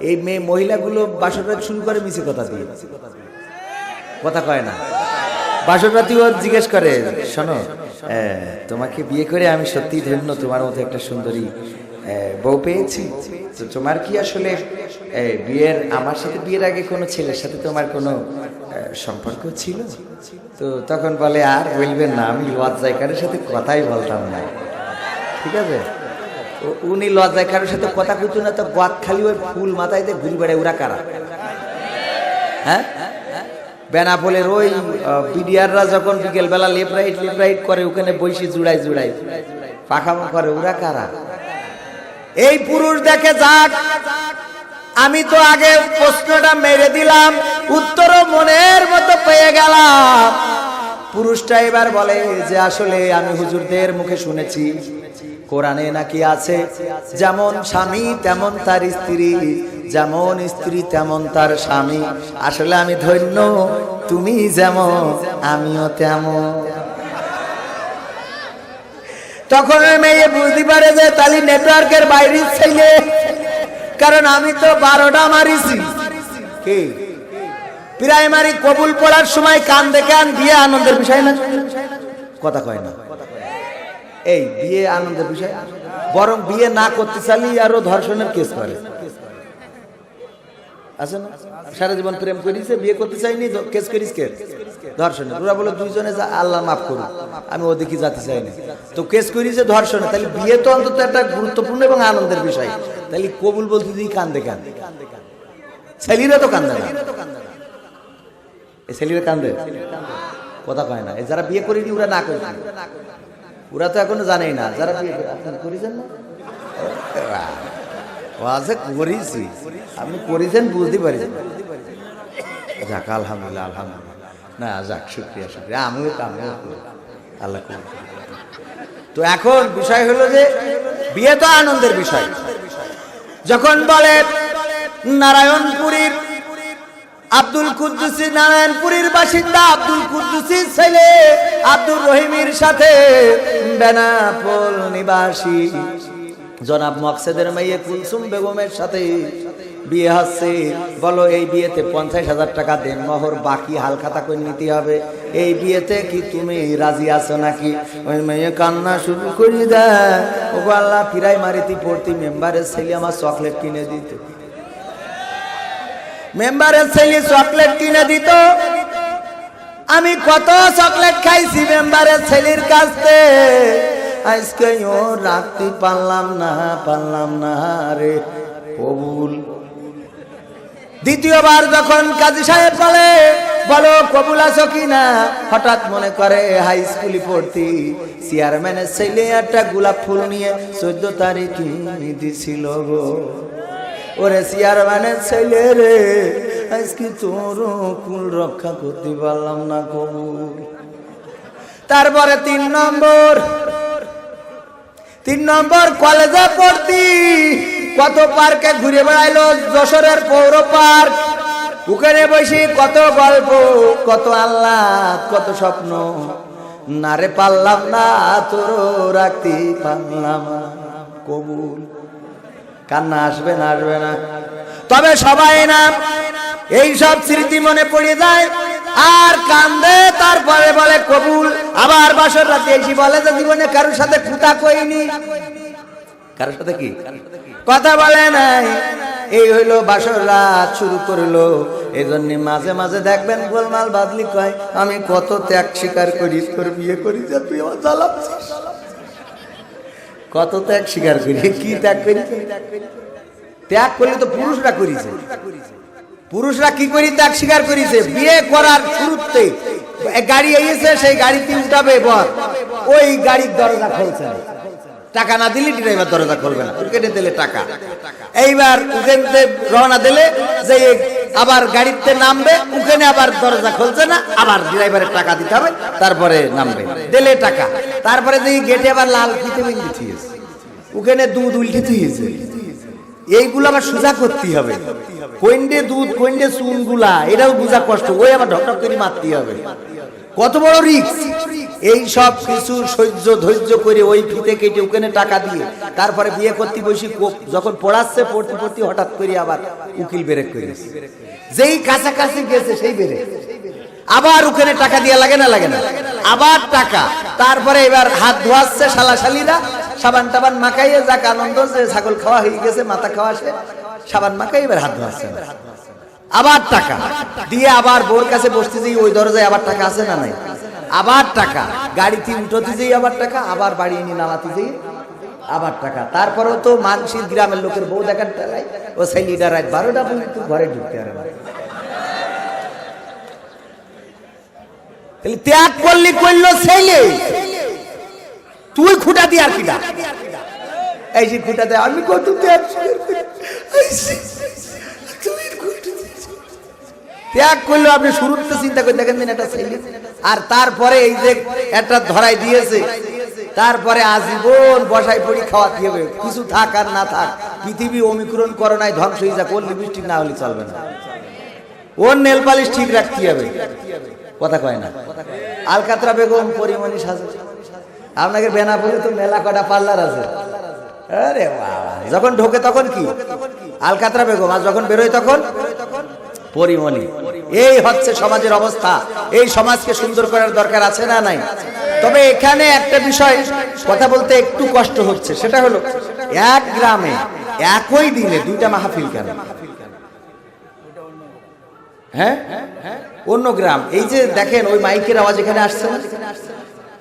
এই মেয়ে মহিলাগুলো বাসর রাত শুরু করে মিছে কথা দিয়ে, কথা কয় না। বাসর রাতেও জিজ্ঞেস করে, শোনো তোমাকে বিয়ে করে আমি সত্যি ধন্য, তোমার মতো একটা সুন্দরী বউ পেয়েছি, তো তোমার কি আসলে বিয়ের আমার সাথে বিয়ের আগে কোনো ছেলের সাথে তোমার কোনো সম্পর্ক ছিল? তো তখন বলে আর বলবেন না, আমি লজ্জায় কারোর সাথে কথাই বলতাম না। ঠিক আছে, উনি লজ্জায় কারোর সাথে কথা কইতো না, তো গদ খালি ওই ফুল মাথায় দিয়ে ঘুরে বেড়ায়। ওরা কারা? হ্যাঁ, বেনাপোলের ওই বিডিআররা যখন বিকেল বেলা লেফট রাইট করে, ওখানে বইসি জুড়াই পাখামো করে, ওরা কারা? এই পুরুষ দেখে যাক, আমি তো আগে প্রশ্নটা মেরে দিলাম, উত্তরও মনের মতো পেয়ে গেলাম। পুরুষটা এবার বলে যে আসলে আমি হুজুরদের মুখে শুনেছি কোরআনে নাকি আছে, যেমন স্বামী তেমন তার স্ত্রী, যেমন স্ত্রী তেমন তার স্বামী। আসলে আমি ধন্য, তুমি যেমন আমিও তেমন। তখন মেয়ে বুঝতে পারে যে তালি নেটওয়ার্কের বাইরে ছেলে, কারণ আমি তো 12টা মারিছি। কি প্রাইমারি কবুল পড়ার সময় কান দেখে বিয়ে আনন্দের বিষয় না, কথা কয় না। এই বিয়ে আনন্দের বিষয়, বরং বিয়ে না করতে চাইলে আরো ধর্ষণের কেস করে। আছে না, সারা জীবন প্রেম করিছে, বিয়ে করতে চাইনি, কেস করিস কে? ধর্ষণের। ওরা বলে দুইজনে যা, আল্লাহ মাফ করুন, আমি ওদিকে যেতে চাইনি, তো কেস করিছে ধর্ষণে। তাহলে বিয়ে তো অন্তত একটা গুরুত্বপূর্ণ এবং আনন্দের বিষয়, তাহলে কবুল বলতে দিই কান্দে কান, ছেলিরা তো কান্দে না, এই ছেলিরা কান্দে, কথা কয় না। যারা বিয়ে করিনি ওরা না করে, ওরা তো এখনো জানেই না। যারা বিয়ে করেছেন না, করেছি, আপনি করেছেন বুঝতে পারছেন। যাক আলহামদুলিল্লাহ, আলহামদুলিল্লাহ, না যাক, শুক্রিয়া শুক্রিয়া, আমিও আল্লাহ। তো এখন বিষয় হলো যে বিয়ে তো আনন্দের বিষয়। যখন বলে নারায়ণপুরীর আব্দুল কুদ্দুসী, নারায়ণপুরীর বাসিন্দা আব্দুল কুদ্দুসীর ছেলে আব্দুর রহিমের সাথে বেনাপোল নিবাসী জনাব মকসেদের মেয়ে কুলসুম বেগমের সাথে বিয়ে হচ্ছে। বলো এই বিয়েতে 50,000 টাকা দেন মোহর, বাকি হালখাতা করে নিতে হবে। এই বিয়েতে কি তুমি রাজি আছো নাকি? ওই মেয়ে কান্না শুরু করে দেয়, ও আল্লাহ, প্রাইমারিতে পড়তি মেম্বারের ছেলে আমার চকলেট কিনে দিত, মেম্বারের ছেলে চকলেট কিনে দিত। আমি কত চকলেট খাইছি মেম্বারের ছেলের কাছে, আজকে ও রাখতে পারলাম না রে কবুল। দ্বিতীয়বার যখন কাজী সাহেব বলে, বলো কবুল আছো কিনা, হঠাৎ মনে করে হাই স্কুলে পড়তি চেয়ারম্যানের ছেলে একটা গোলাপ ফুল নিয়ে 14 তারিখে দিছিল গো। ওরে চেয়ারম্যানের ছেলে রে, আজকে তোর কুল রক্ষা করতে পারলাম না কবুল। তারপরে 3 নম্বর কলেজে পড়তি, কত পার্কে ঘুরে বেড়াইলো, যশোরের পৌর পার্ক, ওখানে বসে কত গল্প, কত আল্লাহ, কত স্বপ্ন, না রে পারলাম না, তোর রাখতে পারলাম কবুল। কান্না আসবে না, তবে সবাই না, এই সব স্মৃতি মনে পড়ে যায় আর কান্দে। তারপরে বলে কবুল। আবার বাসর রাতে এসে বলে যে জীবনে কারোর সাথে খুঁতা কইনি, কারোর সাথে কি কথা বলে নাই। এই হইলো বাসর রাত শুরু করলো। এই জন্য মাঝে মাঝে দেখবেন গোলমাল বাদলি কয়, আমি কত ত্যাগ স্বীকার করি, তোর বিয়ে করি যে তুই আমার জ্বালাচ্ছিস। কত ত্যাগ স্বীকার করি, কি ত্যাগ করি? ত্যাগ করলে তো পুরুষরা করিছে। পুরুষরা কি করি ত্যাগ স্বীকার করিছে? বিয়ে করার শুরুতে গাড়ি এসেছে, সেই গাড়িতে উঠাবে বর, ওই গাড়ির দরজা খুলছে না, টাকা না দিলে ড্রাইভার দরজা খুলবে না, কেটে দিলে টাকা। এইবার ওখানে রওনা দিলে যে আবার গাড়িতে নামবে, ওখানে আবার দরজা খুলছে না, আবার ড্রাইভারের টাকা দিতে হবে, তারপরে নামবে, দিলে টাকা। তারপরে দেখি গেটে আবার লাল ফিতে বিন্দু থিয়েছে, ওখানে দুধ উল্টে থিয়েছে। এইগুলো আবার সোজা করতে হবে, কইন্ডে দুধ কইন্ডে চুন গুলা, এটাও বোঝা কষ্ট, ওই আবার ঢকঢক করে মারতে হবে। কত বড় রিস্ক! এই সব কিছু সহ্য ধৈর্য করে ওই ফিতে কেটে ওখানে টাকা দিয়ে তারপরে বিয়ে করতে বসি যখন পড়াচ্ছে পড়তে পড়তে হঠাৎ করে আবার উকিল বেরেক করে যেই কাছাকাছি গেছে সেই বেরেক আবার ওখানে টাকা দিয়ে লাগে না আবার টাকা তারপরে এবার হাত ধোয়াচ্ছে শালাশালিরা সাবান টাবান মাখাইয়ে যাক আনন্দ যে ছাগল খাওয়া হয়ে গেছে মাথা খাওয়া সে সাবান মাখাই এবার হাত ধোয়াচ্ছে আবার টাকা দিয়ে আবার বোর কাছে বসতে যাই ওই দরজায় আবার টাকা আছে না নাই আবার টাকা গাড়িতে উঠতে যাই আবার টাকা আবার বাড়ি এনে নামাতে যাই আবার টাকা তারপরেও তো মানসিক গ্রামের লোকের বউ দেখার টাকায় ও ছেলেটা রাত 12টা পর্যন্ত ঘরে ঢুকতে পারে না ত্যাগ করলি করলো ছেলে তুই খুঁটা দিয়ে আর কিনা এই যে খুঁটা দেয় আমি কত ত্যাগ করলো আপনি শুরুতে চিন্তা করে দেখেন দিন একটা ছেলে আর তারপরে এই যে একটা ধরাই দিয়েছে তারপরে আজীবন বসাই পড়ি খাওয়াতে হবে কিছু থাক আর না থাক পৃথিবী অমিক্রণ করোনায় ধ্বংস হয়ে যাক ওর লিপস্টিক না হলে চলবে না ওর নেল পালিশ ঠিক রাখতে হবে কথা কয় না আলকাতরা বেগম পরিমণি সাজে আপনাকে বেনাপুরে তো মেলা কটা পার্লার আছে আরে বাবা যখন ঢোকে তখন কি আলকাতরা বেগম আর যখন বেরোয় তখন পরিমণি এই হচ্ছে সমাজের অবস্থা এই সমাজকে সুন্দর করার দরকার আছে না নাই তবে এখানে একটা বিষয় কথা বলতে একটু কষ্ট হচ্ছে সেটা হলো এক গ্রামে একই দিনে দুইটা মাহফিল কেন হ্যাঁ অন্য গ্রাম এই যে দেখেন ওই মাইকের আওয়াজ এখানে আসছে না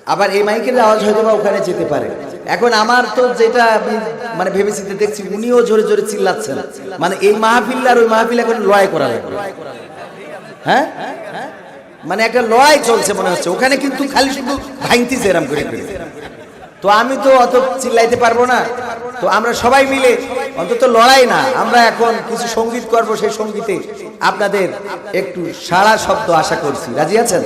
আবার এই মাইকের আওয়াজ হয়তো বা ওখানে যেতে পারে এখন আমার তো যেটা আমি মানে ভেবেচিন্তে দেখছি উনিও জোরে জোরে চিল্লাচ্ছেন মানে এই মাহফিল আর ওই মাহফিল এখন লড়াই করা লাগবে হ্যাঁ মানে একটা লড়াই চলছে মনে হচ্ছে ওখানে কিন্তু খালি শুধু ভাঙতিছে এরম করে তো আমি তো অত চিল্লাইতে পারবো না তো আমরা সবাই মিলে অন্তত লড়াই না আমরা এখন কিছু সঙ্গীত করব সেই সঙ্গীতে আপনাদের একটু সাড়া শব্দ আশা করছি রাজি আছেন